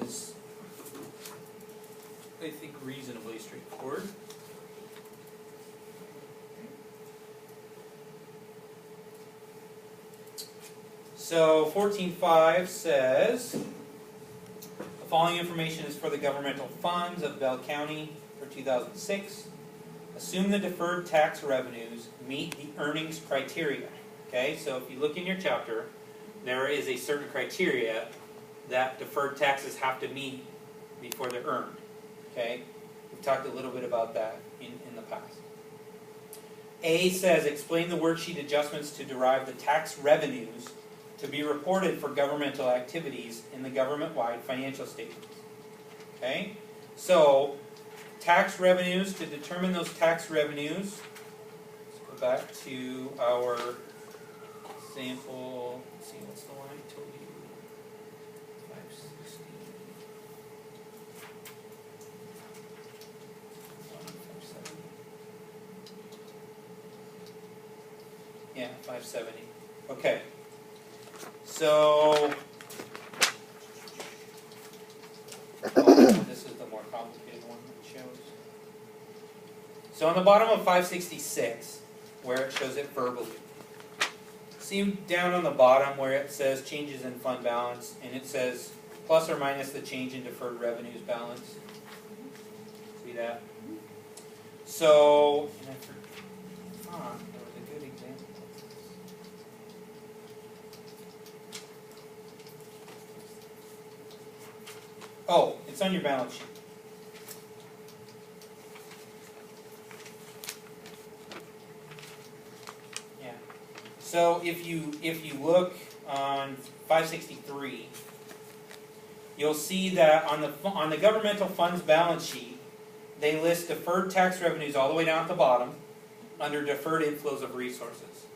is, I think, reasonably straightforward. So 14.5 says, the following information is for the governmental funds of Bell County for 2006. Assume the deferred tax revenues meet the earnings criteria. Okay, so if you look in your chapter, there is a certain criteria that deferred taxes have to meet before they're earned. Okay, we've talked a little bit about that in the past. A says, explain the worksheet adjustments to derive the tax revenues to be reported for governmental activities in the government-wide financial statements. Okay, so tax revenues, to determine those tax revenues, let's go back to our sample. Let's see, what's the one I told you? 560. Yeah, 570. Okay. So, this is the more complicated one that shows. So on the bottom of 566, where it shows it verbally, see down on the bottom where it says changes in fund balance, and it says plus or minus the change in deferred revenues balance. See that? So, and I forgot, there was a good example. Oh, it's on your balance sheet. Yeah. So if you look on 563, you'll see that on the governmental funds balance sheet, they list deferred tax revenues all the way down at the bottom under deferred inflows of resources,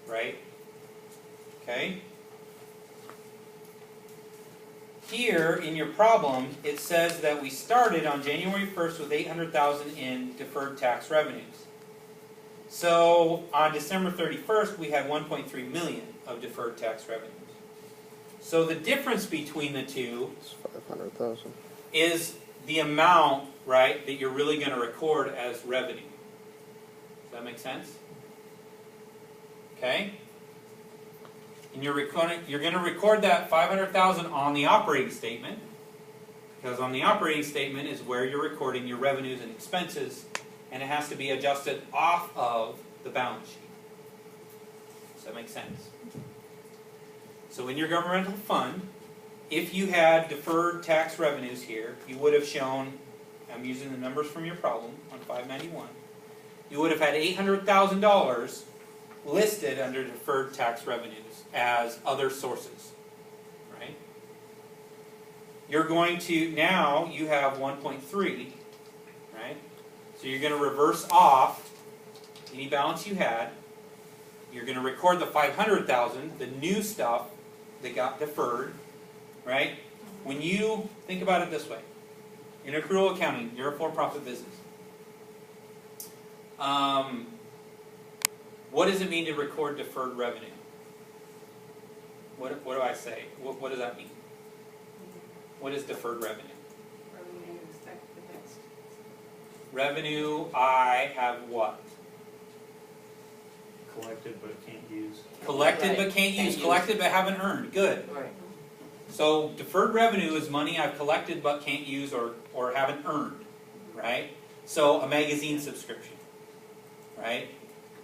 right? Okay. Here in your problem, it says that we started on January 1st with $800,000 in deferred tax revenues. So on December 31st, we had $1.3 million of deferred tax revenues. So the difference between the two is the amount, right, that you're really going to record as revenue. Does that make sense? Okay. And you're going to record that $500,000 on the operating statement, because on the operating statement is where you're recording your revenues and expenses, and it has to be adjusted off of the balance sheet. Does that make sense? So in your governmental fund, if you had deferred tax revenues here, you would have shown, I'm using the numbers from your problem on 591, you would have had $800,000 listed under deferred tax revenues as other sources, right? You're going to, now you have 1.3, right? So you're going to reverse off any balance you had. You're going to record the 500,000, the new stuff that got deferred, right? When you think about it this way, in accrual accounting, you're a for-profit business. What does it mean to record deferred revenue? What do I say? What does that mean? What is deferred revenue? Revenue you expect the next. Revenue, I have what? Collected but can't use. Collected but can't use. Collected but haven't earned. Good. Right. So deferred revenue is money I've collected but can't use or haven't earned. Right? So a magazine subscription. Right?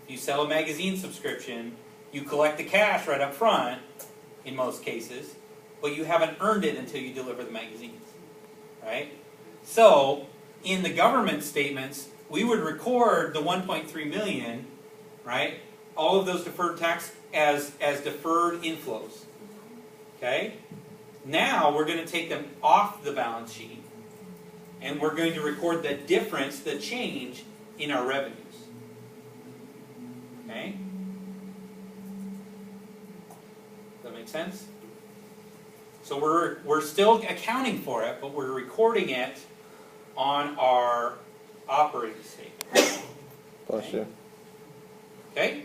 If you sell a magazine subscription, you collect the cash right up front, in most cases, but you haven't earned it until you deliver the magazines, right? So, in the government statements, we would record the 1.3 million, right? All of those deferred tax as deferred inflows, okay? Now, we're going to take them off the balance sheet, and we're going to record the difference, the change, in our revenues, okay? Does that make sense? So we're still accounting for it, but we're recording it on our operating statement. Bless you. Okay?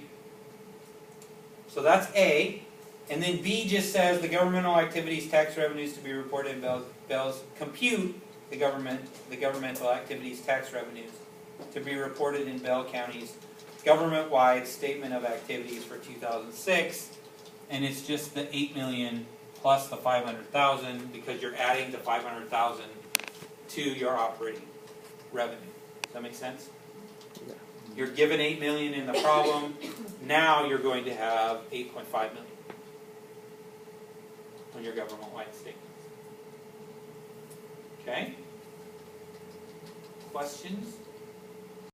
So that's A. And then B just says the governmental activities tax revenues to be reported in Bell's compute the governmental activities tax revenues to be reported in Bell County's government-wide statement of activities for 2006, and it's just the 8 million plus the 500,000 because you're adding the 500,000 to your operating revenue. Does that make sense? Yeah. You're given 8 million in the problem. Now you're going to have 8.5 million on your government-wide statements. Okay? Questions?